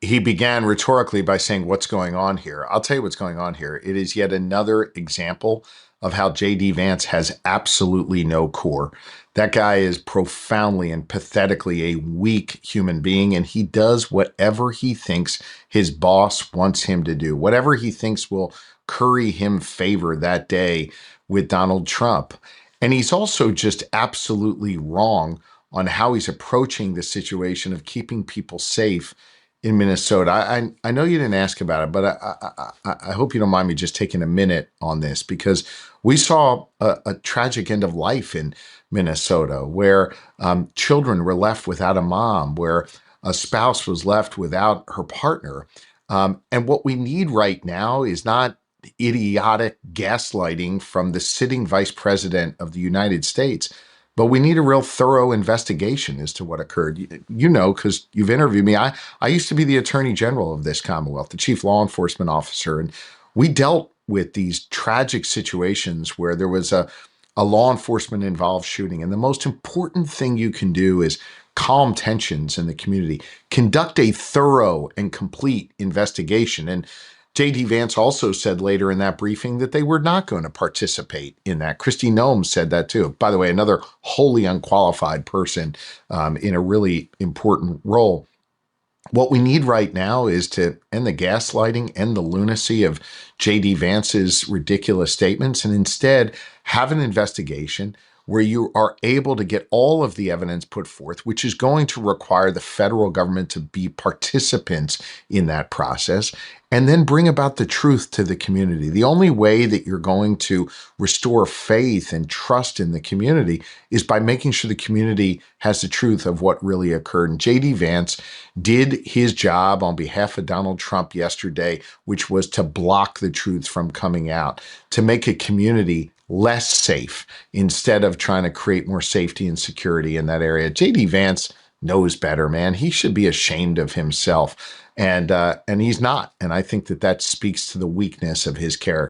he began rhetorically by saying, "What's going on here?" I'll tell you what's going on here. It is yet another example of how J.D. Vance has absolutely no core. That guy is profoundly and pathetically a weak human being, and he does whatever he thinks his boss wants him to do, whatever he thinks will curry him favor that day with Donald Trump. And he's also just absolutely wrong on how he's approaching the situation of keeping people safe in Minnesota. I know you didn't ask about it, but I hope you don't mind me just taking a minute on this because we saw a tragic end of life in Minnesota where children were left without a mom, where a spouse was left without her partner. And what we need right now is not idiotic gaslighting from the sitting vice president of the United States. But we need a real thorough investigation as to what occurred. You know, because you've interviewed me. I used to be the attorney general of this Commonwealth, the chief law enforcement officer. And we dealt with these tragic situations where there was a law enforcement involved shooting. And the most important thing you can do is calm tensions in the community, conduct a thorough and complete investigation. And J.D. Vance also said later in that briefing that they were not going to participate in that. Kristi Noem said that too. By the way, another wholly unqualified person in a really important role. What we need right now is to end the gaslighting, end the lunacy of J.D. Vance's ridiculous statements, and instead have an investigation where you are able to get all of the evidence put forth, which is going to require the federal government to be participants in that process, and then bring about the truth to the community. The only way that you're going to restore faith and trust in the community is by making sure the community has the truth of what really occurred. And J.D. Vance did his job on behalf of Donald Trump yesterday, which was to block the truth from coming out, to make a community less safe instead of trying to create more safety and security in that area. J.D. Vance knows better, man. He should be ashamed of himself. And he's not. And I think that that speaks to the weakness of his character.